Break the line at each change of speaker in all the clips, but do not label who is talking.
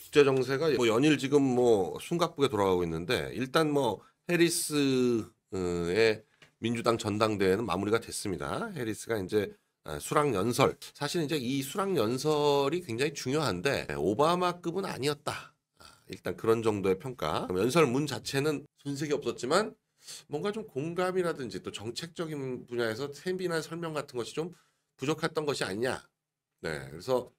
국제 정세가 뭐 연일 지금 뭐 숨가쁘게 돌아가고 있는데 일단 뭐 해리스의 민주당 전당대회는 마무리가 됐습니다. 해리스가 이제 수락 연설, 사실 이제 이 수락 연설이 굉장히 중요한데 오바마급은 아니었다. 일단 그런 정도의 평가. 연설문 자체는 손색이 없었지만 뭔가 좀 공감이라든지 또 정책적인 분야에서 세밀한 설명 같은 것이 좀 부족했던 것이 아니냐. 네, 그래서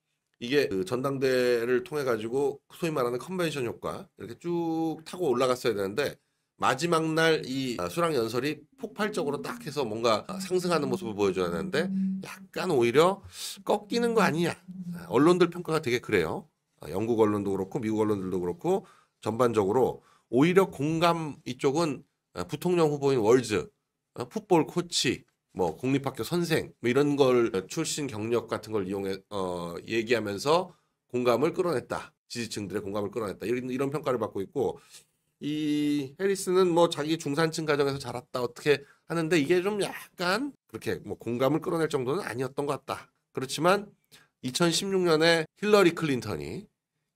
이게 그 전당대회를 통해 가지고 소위 말하는 컨벤션 효과 이렇게 쭉 타고 올라갔어야 되는데 마지막 날 이 수락 연설이 폭발적으로 딱 해서 뭔가 상승하는 모습을 보여줘야 되는데 약간 오히려 꺾이는 거 아니냐. 언론들 평가가 되게 그래요. 영국 언론도 그렇고 미국 언론들도 그렇고 전반적으로 오히려 공감 이쪽은 부통령 후보인 월즈, 풋볼 코치, 뭐 공립학교 선생 뭐 이런 걸 출신 경력 같은 걸 이용해 얘기하면서 공감을 끌어냈다. 지지층들의 공감을 끌어냈다. 이런 평가를 받고 있고 이 해리스는 뭐 자기 중산층 가정에서 자랐다 어떻게 하는데 이게 좀 약간 그렇게 뭐 공감을 끌어낼 정도는 아니었던 것 같다. 그렇지만 2016년에 힐러리 클린턴이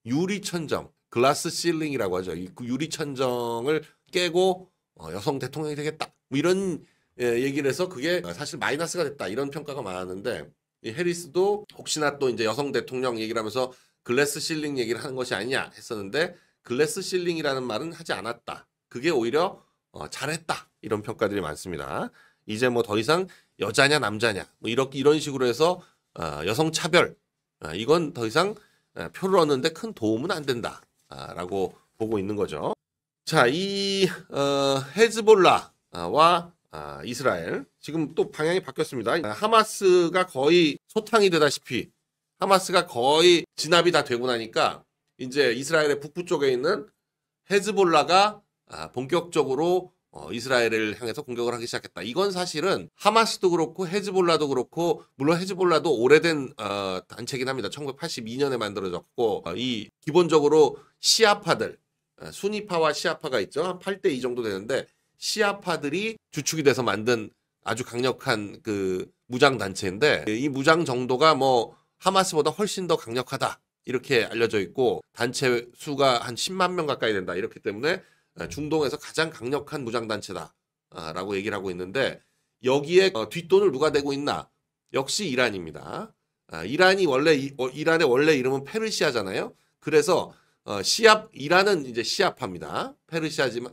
유리천정, 글라스 실링이라고 하죠. 이 유리천정을 깨고 여성 대통령이 되겠다. 뭐 이런 얘기를 해서 그게 사실 마이너스가 됐다. 이런 평가가 많았는데 이 해리스도 혹시나 또 이제 여성 대통령 얘기를 하면서 글래스 실링 얘기를 하는 것이 아니냐 했었는데 글래스 실링이라는 말은 하지 않았다. 그게 오히려 잘했다. 이런 평가들이 많습니다. 이제 뭐 더 이상 여자냐 남자냐 뭐 이런 식으로 해서 여성 차별 이건 더 이상 표를 얻는데 큰 도움은 안 된다라고 보고 있는 거죠. 자, 이 헤즈볼라와 이스라엘 지금 또 방향이 바뀌었습니다. 하마스가 거의 소탕이 되다시피 하마스가 거의 진압이 다 되고 나니까 이제 이스라엘의 북부 쪽에 있는 헤즈볼라가 본격적으로 이스라엘을 향해서 공격을 하기 시작했다. 이건 사실은 하마스도 그렇고 헤즈볼라도 그렇고 물론 헤즈볼라도 오래된 단체긴 합니다. 1982년에 만들어졌고 이 기본적으로 시아파들 수니파와 시아파가 있죠. 한 8대2 정도 되는데 시아파들이 주축이 돼서 만든 아주 강력한 그 무장 단체인데 이 무장 정도가 뭐 하마스보다 훨씬 더 강력하다. 이렇게 알려져 있고 단체 수가 한 10만 명 가까이 된다. 이렇기 때문에 중동에서 가장 강력한 무장단체다라고 얘기를 하고 있는데 여기에 뒷돈을 누가 대고 있나? 역시 이란입니다. 이란이 원래 이란의 원래 이름은 페르시아잖아요. 그래서 이란은 이제 시아파입니다.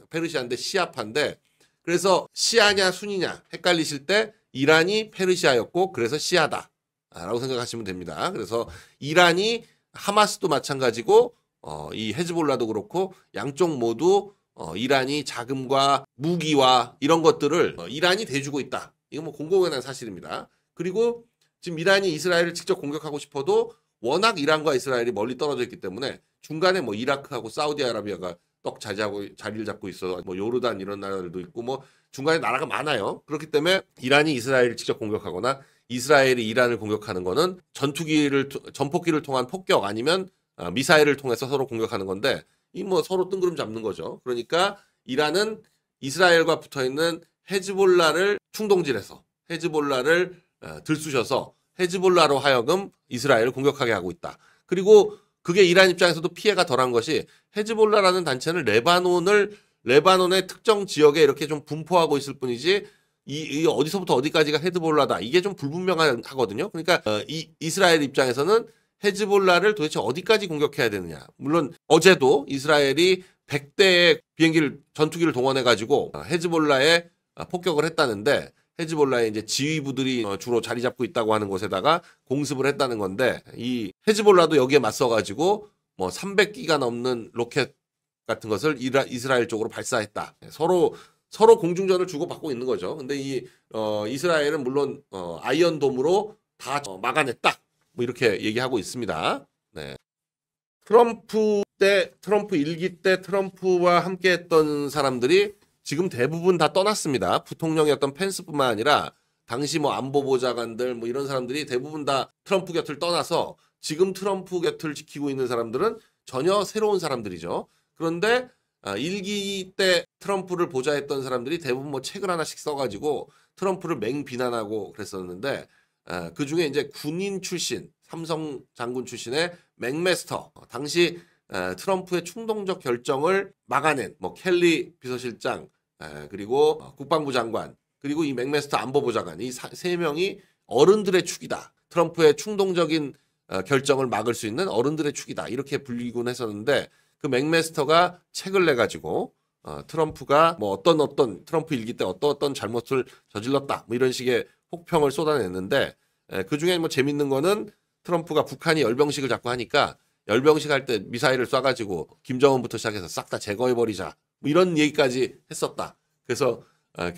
페르시아인데 시아파인데 그래서 시아냐 순이냐 헷갈리실 때 이란이 페르시아였고 그래서 시아다라고 생각하시면 됩니다. 그래서 이란이 하마스도 마찬가지고 이 헤즈볼라도 그렇고 양쪽 모두 이란이 자금과 무기와 이런 것들을 이란이 대주고 있다. 이거 뭐 공공연한 사실입니다. 그리고 지금 이란이 이스라엘을 직접 공격하고 싶어도 워낙 이란과 이스라엘이 멀리 떨어져 있기 때문에 중간에 뭐 이라크하고 사우디아라비아가 떡 자리를 잡고 있어. 뭐 요르단 이런 나라들도 있고 뭐 중간에 나라가 많아요. 그렇기 때문에 이란이 이스라엘을 직접 공격하거나 이스라엘이 이란을 공격하는 거는 전폭기를 통한 폭격 아니면 미사일을 통해서 서로 공격하는 건데 이 뭐 서로 뜬구름 잡는 거죠. 그러니까 이란은 이스라엘과 붙어 있는 헤즈볼라를 충동질해서 헤즈볼라를 들쑤셔서 헤즈볼라로 하여금 이스라엘을 공격하게 하고 있다. 그리고 그게 이란 입장에서도 피해가 덜한 것이 헤즈볼라라는 단체는 레바논의 특정 지역에 이렇게 좀 분포하고 있을 뿐이지 이 어디서부터 어디까지가 헤즈볼라다. 이게 좀 불분명하거든요. 그러니까 이스라엘 입장에서는 헤즈볼라를 도대체 어디까지 공격해야 되느냐. 물론 어제도 이스라엘이 100대의 전투기를 동원해 가지고 헤즈볼라에 폭격을 했다는데 헤즈볼라의 이제 지휘부들이 주로 자리 잡고 있다고 하는 곳에다가 공습을 했다는 건데 이 헤즈볼라도 여기에 맞서 가지고 뭐 300기가 넘는 로켓 같은 것을 이스라엘 쪽으로 발사했다. 서로 공중전을 주고받고 있는 거죠. 근데 이스라엘은 물론 아이언돔으로 다 막아냈다. 뭐 이렇게 얘기하고 있습니다. 네. 트럼프 1기 때 트럼프와 함께했던 사람들이 지금 대부분 다 떠났습니다. 부통령이었던 펜스뿐만 아니라 당시 뭐 안보보좌관들 뭐 이런 사람들이 대부분 다 트럼프 곁을 떠나서 지금 트럼프 곁을 지키고 있는 사람들은 전혀 새로운 사람들이죠. 그런데 1기 때 트럼프를 보좌했던 사람들이 대부분 뭐 책을 하나씩 써가지고 트럼프를 맹비난하고 그랬었는데 그 중에 이제 군인 출신 삼성 장군 출신의 맥메스터 당시 트럼프의 충동적 결정을 막아낸 뭐 켈리 비서실장 그리고 국방부 장관 그리고 이 맥메스터 안보보좌관 이 세 명이 어른들의 축이다. 트럼프의 충동적인 결정을 막을 수 있는 어른들의 축이다. 이렇게 불리곤 했었는데 그 맥메스터가 책을 내가지고 트럼프가 뭐 어떤 트럼프 일기 때 어떤 잘못을 저질렀다. 뭐 이런 식의 혹평을 쏟아냈는데 그 중에 뭐 재밌는 거는 트럼프가 북한이 열병식을 자꾸 하니까 열병식 할 때 미사일을 쏴가지고 김정은부터 시작해서 싹 다 제거해버리자. 뭐 이런 얘기까지 했었다. 그래서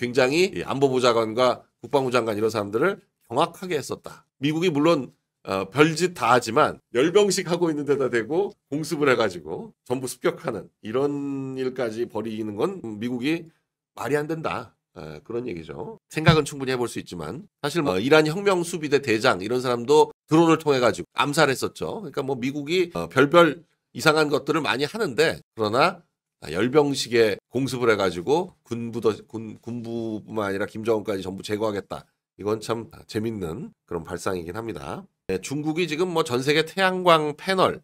굉장히 안보보좌관과 국방부 장관 이런 사람들을 경악하게 했었다. 미국이 물론 별짓 다 하지만 열병식 하고 있는 데다 대고 공습을 해가지고 전부 습격하는 이런 일까지 벌이는 건 미국이 말이 안 된다. 그런 얘기죠. 생각은 충분히 해볼 수 있지만 사실 뭐 이란 혁명수비대 대장 이런 사람도 드론을 통해 가지고 암살했었죠. 그러니까 뭐 미국이 별별 이상한 것들을 많이 하는데 그러나 열병식에 공습을 해가지고 군부뿐만 아니라 김정은까지 전부 제거하겠다. 이건 참 재밌는 그런 발상이긴 합니다. 중국이 지금 뭐 전 세계 태양광 패널을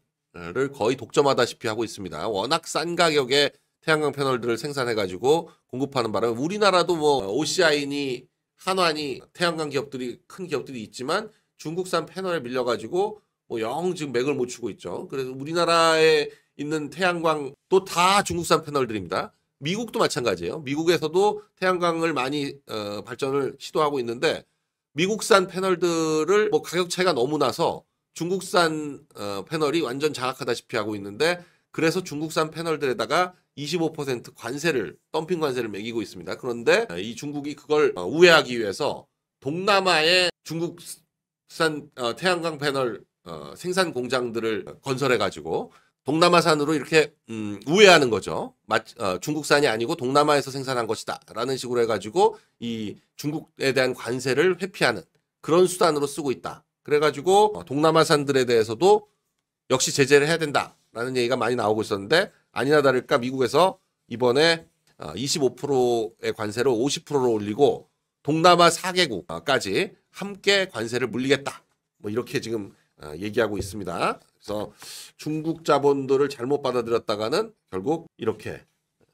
거의 독점하다시피 하고 있습니다. 워낙 싼 가격에 태양광 패널들을 생산해가지고 공급하는 바람에 우리나라도 뭐 오시아인이 한환이 태양광 기업들이 큰 기업들이 있지만 중국산 패널에 밀려가지고 뭐 영 지금 맥을 못 추고 있죠. 그래서 우리나라에 있는 태양광도 다 중국산 패널들입니다. 미국도 마찬가지예요. 미국에서도 태양광을 많이 발전을 시도하고 있는데 미국산 패널들을 뭐 가격 차이가 너무 나서 중국산 패널이 완전 장악하다시피 하고 있는데 그래서 중국산 패널들에다가 25% 관세를 덤핑 관세를 매기고 있습니다. 그런데 이 중국이 그걸 우회하기 위해서 동남아에 중국산 태양광 패널 생산 공장들을 건설해 가지고 동남아산으로 이렇게 우회하는 거죠. 중국산이 아니고 동남아에서 생산한 것이다 라는 식으로 해가지고 이 중국에 대한 관세를 회피하는 그런 수단으로 쓰고 있다. 그래가지고 동남아산들에 대해서도 역시 제재를 해야 된다라는 얘기가 많이 나오고 있었는데 아니나 다를까 미국에서 이번에 25%의 관세를 50%로 올리고 동남아 4개국까지 함께 관세를 물리겠다. 뭐 이렇게 지금 얘기하고 있습니다. 그래서 중국 자본들을 잘못 받아들였다가는 결국 이렇게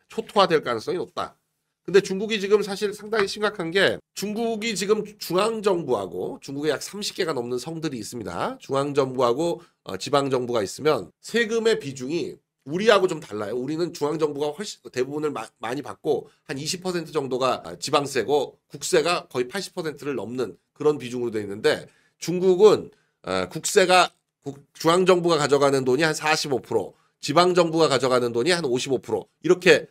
초토화될 가능성이 높다. 근데 중국이 지금 사실 상당히 심각한 게 중국이 지금 중앙정부하고 중국에 약 30개가 넘는 성들이 있습니다. 중앙정부하고 지방정부가 있으면 세금의 비중이 우리하고 좀 달라요. 우리는 중앙정부가 훨씬 대부분을 많이 받고 한 20% 정도가 지방세고 국세가 거의 80%를 넘는 그런 비중으로 되어 있는데 중국은 국세가 중앙정부가 가져가는 돈이 한 45%, 지방정부가 가져가는 돈이 한 55% 이렇게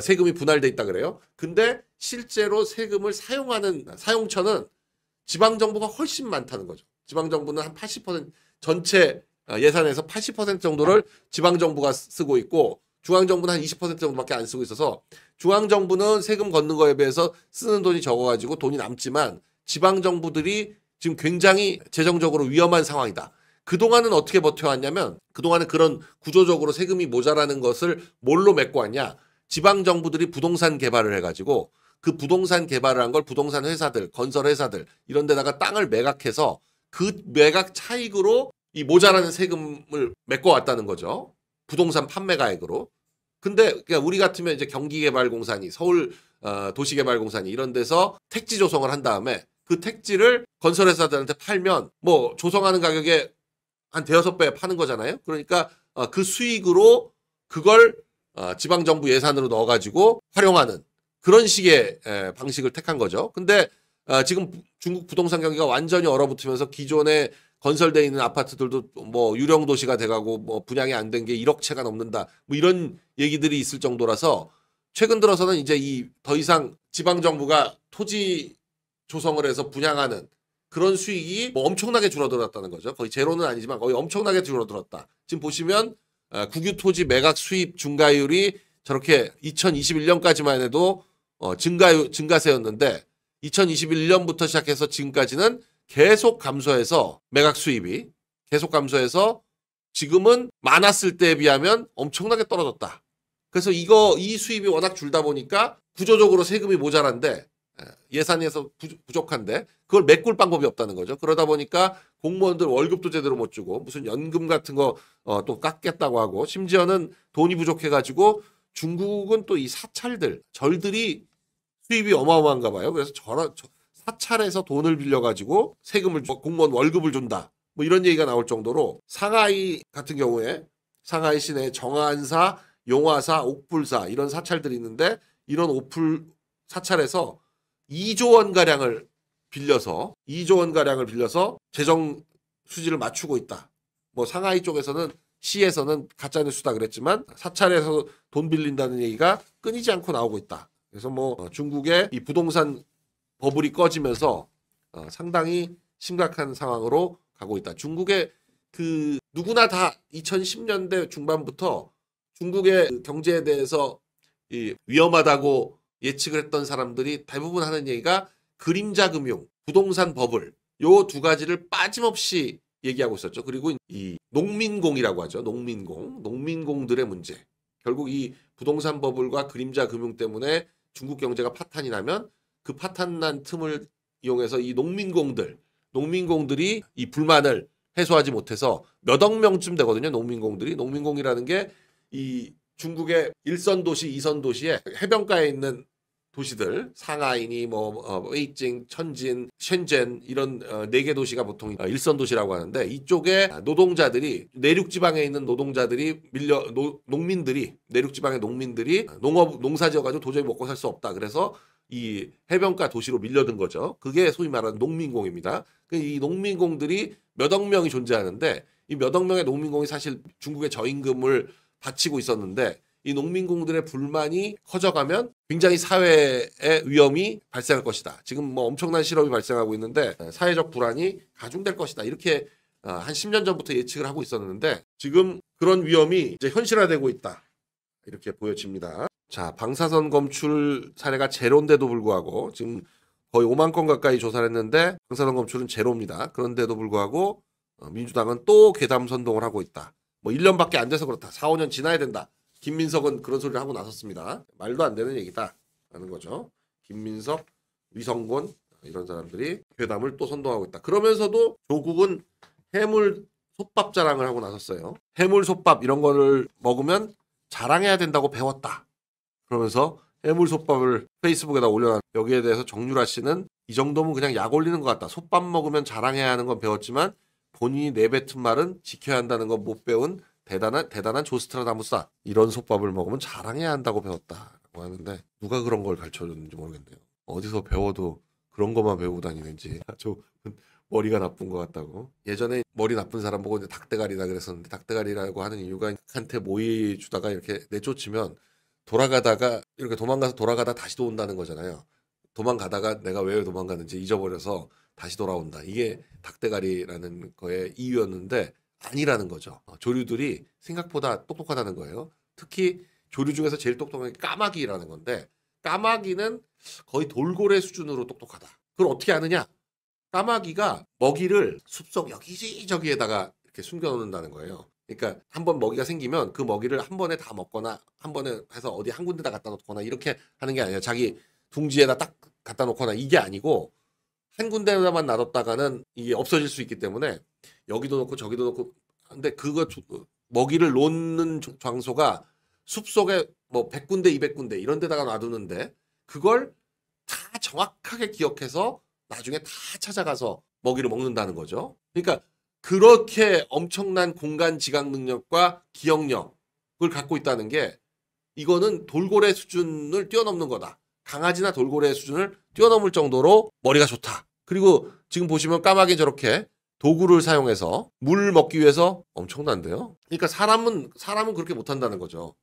세금이 분할돼 있다 그래요. 근데 실제로 세금을 사용하는 사용처는 지방정부가 훨씬 많다는 거죠. 지방정부는 한 80% 전체 예산에서 80% 정도를 지방정부가 쓰고 있고 중앙정부는 한 20% 정도밖에 안 쓰고 있어서 중앙정부는 세금 걷는 거에 비해서 쓰는 돈이 적어가지고 돈이 남지만 지방정부들이 지금 굉장히 재정적으로 위험한 상황이다. 그동안은 어떻게 버텨왔냐면 그동안은 그런 구조적으로 세금이 모자라는 것을 뭘로 메꿔 왔냐. 지방정부들이 부동산 개발을 해가지고 그 부동산 개발을 한 걸 부동산 회사들, 건설 회사들 이런 데다가 땅을 매각해서 그 매각 차익으로 이 모자라는 세금을 메꿔왔다는 거죠. 부동산 판매가액으로. 근데 그러니까 우리 같으면 이제 경기개발공사니 서울 도시개발공사니 이런 데서 택지 조성을 한 다음에 그 택지를 건설회사들한테 팔면 뭐 조성하는 가격에 한 대여섯 배 파는 거잖아요. 그러니까 그 수익으로 그걸 지방정부 예산으로 넣어가지고 활용하는 그런 식의 방식을 택한 거죠. 근데 지금 중국 부동산 경기가 완전히 얼어붙으면서 기존에 건설되어 있는 아파트들도 뭐 유령 도시가 돼가고 뭐 분양이 안 된 게 1억 채가 넘는다. 뭐 이런 얘기들이 있을 정도라서 최근 들어서는 이제 이 더 이상 지방정부가 토지 조성을 해서 분양하는 그런 수익이 뭐 엄청나게 줄어들었다는 거죠. 거의 제로는 아니지만 거의 엄청나게 줄어들었다. 지금 보시면 국유 토지 매각 수입 증가율이 저렇게 2021년까지만 해도 증가세였는데 2021년부터 시작해서 지금까지는 계속 감소해서 매각 수입이 계속 감소해서 지금은 많았을 때에 비하면 엄청나게 떨어졌다. 그래서 이 수입이 워낙 줄다 보니까 구조적으로 세금이 모자란데 예산에서 부족한데 그걸 메꿀 방법이 없다는 거죠. 그러다 보니까 공무원들 월급도 제대로 못 주고 무슨 연금 같은 거 또 깎겠다고 하고 심지어는 돈이 부족해가지고 중국은 또 이 사찰들 절들이 수입이 어마어마한가 봐요. 그래서 사찰에서 돈을 빌려가지고 세금을 공무원 월급을 준다. 뭐 이런 얘기가 나올 정도로 상하이 같은 경우에 상하이 시내 정안사, 용화사, 옥불사 이런 사찰들이 있는데 이런 사찰에서 2조 원 가량을 빌려서 재정 수지를 맞추고 있다. 뭐 상하이 쪽에서는 시에서는 가짜 뉴스다 그랬지만 사찰에서 돈 빌린다는 얘기가 끊이지 않고 나오고 있다. 그래서 뭐 중국의 이 부동산 버블이 꺼지면서 상당히 심각한 상황으로 가고 있다. 중국의 누구나 다 2010년대 중반부터 중국의 경제에 대해서 위험하다고 예측을 했던 사람들이 대부분 하는 얘기가 그림자 금융, 부동산 버블 요 두 가지를 빠짐없이 얘기하고 있었죠. 그리고 이 농민공이라고 하죠. 농민공들의 문제. 결국 이 부동산 버블과 그림자 금융 때문에 중국 경제가 파탄이 나면 그 파탄난 틈을 이용해서 이 농민공들이 이 불만을 해소하지 못해서 몇 억 명쯤 되거든요. 농민공이라는 게 이 중국의 1선 도시, 2선 도시에 해변가에 있는 도시들, 상하이니 베이징, 천진, 셴젠 이런 4개 도시가 보통 1선 도시라고 하는데 이쪽에 노동자들이 내륙 지방에 있는 노동자들이 내륙 지방의 농민들이 농사 지어 가지고 도저히 먹고 살 수 없다. 그래서 이 해변가 도시로 밀려든 거죠. 그게 소위 말하는 농민공입니다. 이 농민공들이 몇 억 명이 존재하는데 이 몇 억 명의 농민공이 사실 중국의 저임금을 바치고 있었는데 이 농민공들의 불만이 커져가면 굉장히 사회에 위험이 발생할 것이다. 지금 뭐 엄청난 실업이 발생하고 있는데 사회적 불안이 가중될 것이다. 이렇게 한 10년 전부터 예측을 하고 있었는데 지금 그런 위험이 이제 현실화되고 있다. 이렇게 보여집니다. 자, 방사선 검출 사례가 제로인데도 불구하고 지금 거의 5만 건 가까이 조사를 했는데 방사선 검출은 제로입니다. 그런데도 불구하고 민주당은 또 괴담 선동을 하고 있다. 뭐 1년밖에 안 돼서 그렇다. 4, 5년 지나야 된다. 김민석은 그런 소리를 하고 나섰습니다. 말도 안 되는 얘기다 라는 거죠. 김민석, 위성곤 이런 사람들이 괴담을 또 선동하고 있다. 그러면서도 조국은 해물 솥밥 자랑을 하고 나섰어요. 해물 솥밥 이런 거를 먹으면 자랑해야 된다고 배웠다. 그러면서 해물 솥밥을 페이스북에다 올려놨. 여기에 대해서 정유라 씨는 이 정도면 그냥 약 올리는 것 같다. 솥밥 먹으면 자랑해야 하는 건 배웠지만 본인이 내뱉은 말은 지켜야 한다는 건 못 배운 대단한 조스트라다무사. 이런 솥밥을 먹으면 자랑해야 한다고 배웠다라고 하는데 누가 그런 걸 가르쳐줬는지 모르겠네요. 어디서 배워도 그런 것만 배우고 다니는지. 저 머리가 나쁜 것 같다고. 예전에 머리 나쁜 사람 보고 닭대가리다 그랬었는데 닭대가리라고 하는 이유가 한테 모이 주다가 이렇게 내쫓으면 돌아가다가 이렇게 도망가서 돌아가다 다시 또 온다는 거잖아요. 도망가다가 내가 왜 도망가는지 잊어버려서 다시 돌아온다. 이게 닭대가리라는 거의 이유였는데 아니라는 거죠. 조류들이 생각보다 똑똑하다는 거예요. 특히 조류 중에서 제일 똑똑한 게 까마귀라는 건데 까마귀는 거의 돌고래 수준으로 똑똑하다. 그걸 어떻게 아느냐? 까마귀가 먹이를 숲속 여기저기에다가 이렇게 숨겨놓는다는 거예요. 그러니까 한번 먹이가 생기면 그 먹이를 한 번에 다 먹거나 한 번에 해서 어디 한 군데다 갖다 놓거나 이렇게 하는 게 아니라 자기 둥지에다 딱 갖다 놓거나 이게 아니고 한 군데에다만 놔뒀다가는 이게 없어질 수 있기 때문에 여기도 놓고 저기도 놓고 근데 그거 먹이를 놓는 장소가 숲속에 뭐 100군데 200군데 이런 데다가 놔두는데 그걸 다 정확하게 기억해서 나중에 다 찾아가서 먹이를 먹는다는 거죠. 그러니까 그렇게 엄청난 공간 지각 능력과 기억력을 갖고 있다는 게 이거는 돌고래 수준을 뛰어넘는 거다. 강아지나 돌고래 수준을 뛰어넘을 정도로 머리가 좋다. 그리고 지금 보시면 까마귀 저렇게 도구를 사용해서 물 먹기 위해서 엄청난데요. 그러니까 사람은 그렇게 못한다는 거죠.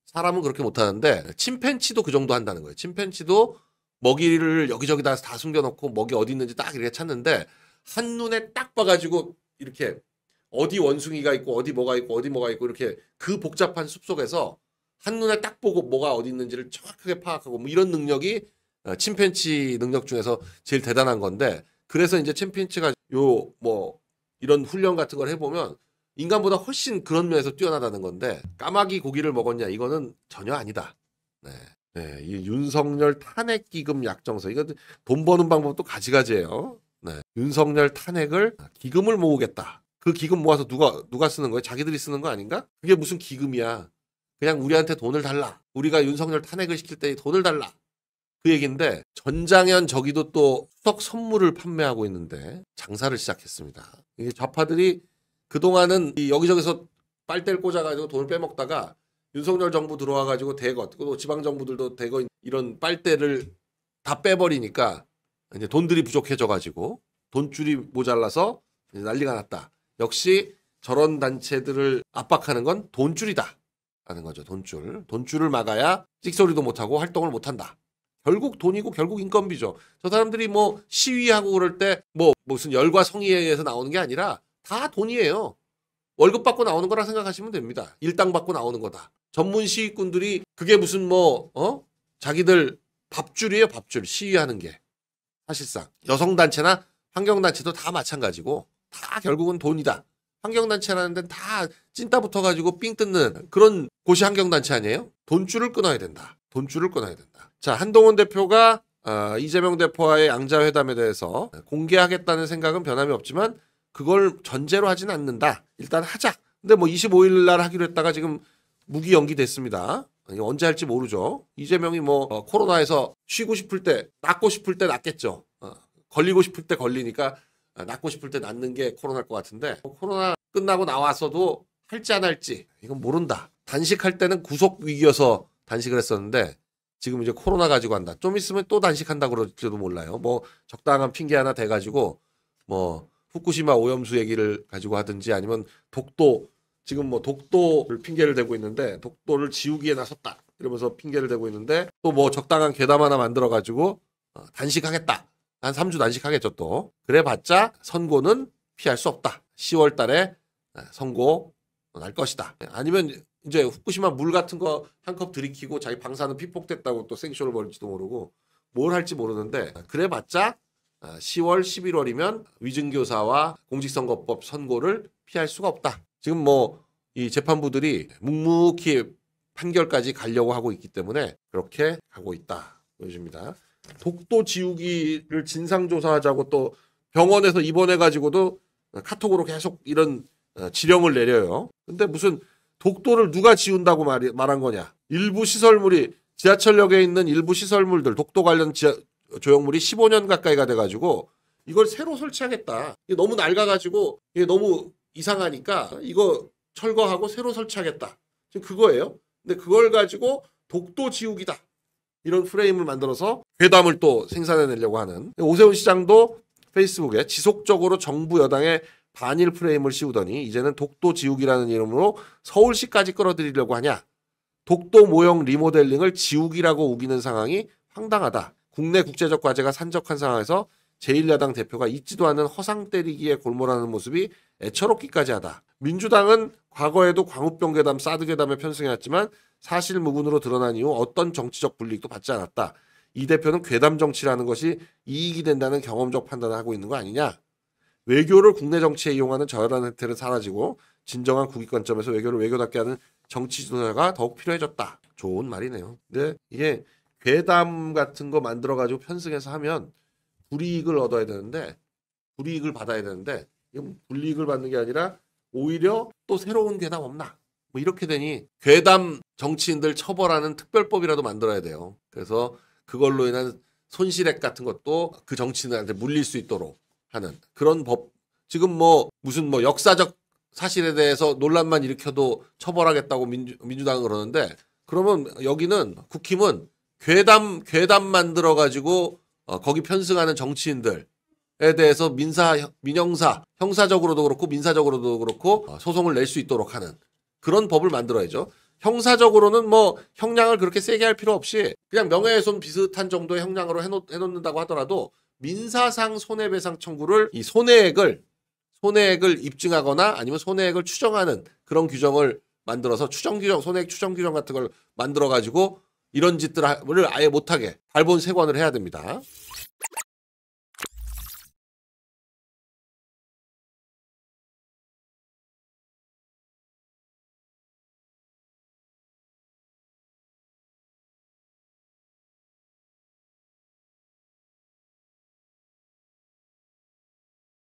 사람은 그렇게 못하는데 침팬치도 그 정도 한다는 거예요. 침팬치도 먹이를 여기저기다 다 숨겨놓고 먹이 어디 있는지 딱 이렇게 찾는데 한눈에 딱 봐가지고 이렇게 어디 원숭이가 있고 어디 뭐가 있고 어디 뭐가 있고 이렇게 그 복잡한 숲속에서 한눈에 딱 보고 뭐가 어디 있는지를 정확하게 파악하고 뭐 이런 능력이 침팬치 능력 중에서 제일 대단한 건데 그래서 이제 침팬치가 요 뭐 이런 훈련 같은 걸 해보면 인간보다 훨씬 그런 면에서 뛰어나다는 건데 까마귀 고기를 먹었냐 이거는 전혀 아니다. 네. 네, 이 윤석열 탄핵기금 약정서 이거 돈 버는 방법도 가지가지예요. 네. 윤석열 탄핵을 기금을 모으겠다. 그 기금 모아서 누가 쓰는 거예요? 자기들이 쓰는 거 아닌가? 그게 무슨 기금이야. 그냥 우리한테 돈을 달라. 우리가 윤석열 탄핵을 시킬 때 돈을 달라. 그 얘기인데 전장현 저기도 또 수석 선물을 판매하고 있는데 장사를 시작했습니다. 이게 좌파들이 그동안은 여기저기서 빨대를 꽂아가지고 돈을 빼먹다가 윤석열 정부 들어와가지고 대거 또 지방정부들도 대거 이런 빨대를 다 빼버리니까 이제 돈들이 부족해져가지고 돈줄이 모자라서 난리가 났다. 역시 저런 단체들을 압박하는 건 돈줄이다 라는 거죠. 돈줄을 막아야 찍소리도 못하고 활동을 못한다. 결국 돈이고 결국 인건비죠. 저 사람들이 뭐 시위하고 그럴 때 뭐 무슨 열과 성의에 의해서 나오는 게 아니라 다 돈이에요. 월급 받고 나오는 거라 생각하시면 됩니다. 일당 받고 나오는 거다. 전문 시위꾼들이 그게 무슨 자기들 밥줄이에요. 밥줄. 시위하는 게. 사실상 여성단체나 환경단체도 다 마찬가지고 다 결국은 돈이다. 환경단체라는 데는 다 찐따 붙어가지고 삥 뜯는 그런 곳이 환경단체 아니에요? 돈줄을 끊어야 된다. 돈줄을 끊어야 된다. 자, 한동훈 대표가 이재명 대표와의 양자회담에 대해서 공개하겠다는 생각은 변함이 없지만 그걸 전제로 하진 않는다. 일단 하자. 근데 뭐 25일 날 하기로 했다가 지금 무기 연기됐습니다. 언제 할지 모르죠. 이재명이 코로나에서 쉬고 싶을 때, 낫고 싶을 때 낫겠죠. 걸리고 싶을 때 걸리니까 낫고 싶을 때 낫는 게 코로나일 것 같은데 코로나 끝나고 나와서도 할지 안 할지 이건 모른다. 단식할 때는 구속 위기여서 단식을 했었는데 지금 이제 코로나 가지고 한다. 좀 있으면 또 단식한다고 그럴지도 몰라요. 뭐 적당한 핑계 하나 대가지고 후쿠시마 오염수 얘기를 가지고 하든지 아니면 독도 지금 독도를 핑계를 대고 있는데 독도를 지우기에 나섰다 이러면서 핑계를 대고 있는데 또 적당한 괴담 하나 만들어 가지고 단식하겠다. 한 3주 단식하겠죠 또. 그래봤자 선고는 피할 수 없다. 10월 달에 선고 날 것이다. 아니면 이제 후쿠시마 물 같은 거 한 컵 들이키고 자기 방사능 피폭됐다고 또 생쇼를 벌일지도 모르고 뭘 할지 모르는데 그래봤자 10월, 11월이면 위증교사와 공직선거법 선고를 피할 수가 없다. 지금 이 재판부들이 묵묵히 판결까지 가려고 하고 있기 때문에 그렇게 하고 있다. 보여집니다. 독도 지우기를 진상조사하자고 또 병원에서 입원해가지고도 카톡으로 계속 이런 지령을 내려요. 근데 무슨 독도를 누가 지운다고 말한 거냐. 일부 시설물이 지하철역에 있는 일부 시설물들 독도 관련 조형물이 15년 가까이가 돼가지고 이걸 새로 설치하겠다. 이게 너무 낡아가지고 이게 너무 이상하니까 이거 철거하고 새로 설치하겠다. 지금 그거예요. 근데 그걸 가지고 독도 지우기다. 이런 프레임을 만들어서 괴담을 또 생산해내려고 하는 오세훈 시장도 페이스북에 지속적으로 정부 여당의 반일 프레임을 씌우더니 이제는 독도 지우기라는 이름으로 서울시까지 끌어들이려고 하냐. 독도 모형 리모델링을 지우기라고 우기는 상황이 황당하다. 국내 국제적 과제가 산적한 상황에서 제1야당 대표가 잊지도 않은 허상 때리기에 골몰하는 모습이 애처롭기까지 하다. 민주당은 과거에도 광우병괴담, 사드괴담에 편승해왔지만 사실 무근으로 드러난 이후 어떤 정치적 불이익도 받지 않았다. 이 대표는 괴담 정치라는 것이 이익이 된다는 경험적 판단을 하고 있는 거 아니냐. 외교를 국내 정치에 이용하는 저열한 혜택은 사라지고 진정한 국익관점에서 외교를 외교답게 하는 정치 지도자가 더욱 필요해졌다. 좋은 말이네요. 근데 이게 괴담 같은 거 만들어가지고 편승해서 하면 불이익을 얻어야 되는데 불이익을 받아야 되는데 불이익을 받는 게 아니라 오히려 또 새로운 괴담 없나? 이렇게 되니 괴담 정치인들 처벌하는 특별법이라도 만들어야 돼요. 그래서 그걸로 인한 손실액 같은 것도 그 정치인들한테 물릴 수 있도록 하는 그런 법. 지금 무슨 역사적 사실에 대해서 논란만 일으켜도 처벌하겠다고 민주당은 그러는데 그러면 여기는 국힘은 괴담 만들어가지고 거기 편승하는 정치인들에 대해서 민형사, 형사적으로도 그렇고 민사적으로도 그렇고 소송을 낼 수 있도록 하는 그런 법을 만들어야죠. 형사적으로는 형량을 그렇게 세게 할 필요 없이 그냥 명예훼손 비슷한 정도의 형량으로 해놓는다고 하더라도 민사상 손해배상 청구를 이 손해액을 입증하거나 아니면 손해액을 추정하는 그런 규정을 만들어서 손해액 추정 규정 같은 걸 만들어가지고 이런 짓들을 아예 못하게 발본 세관을 해야 됩니다.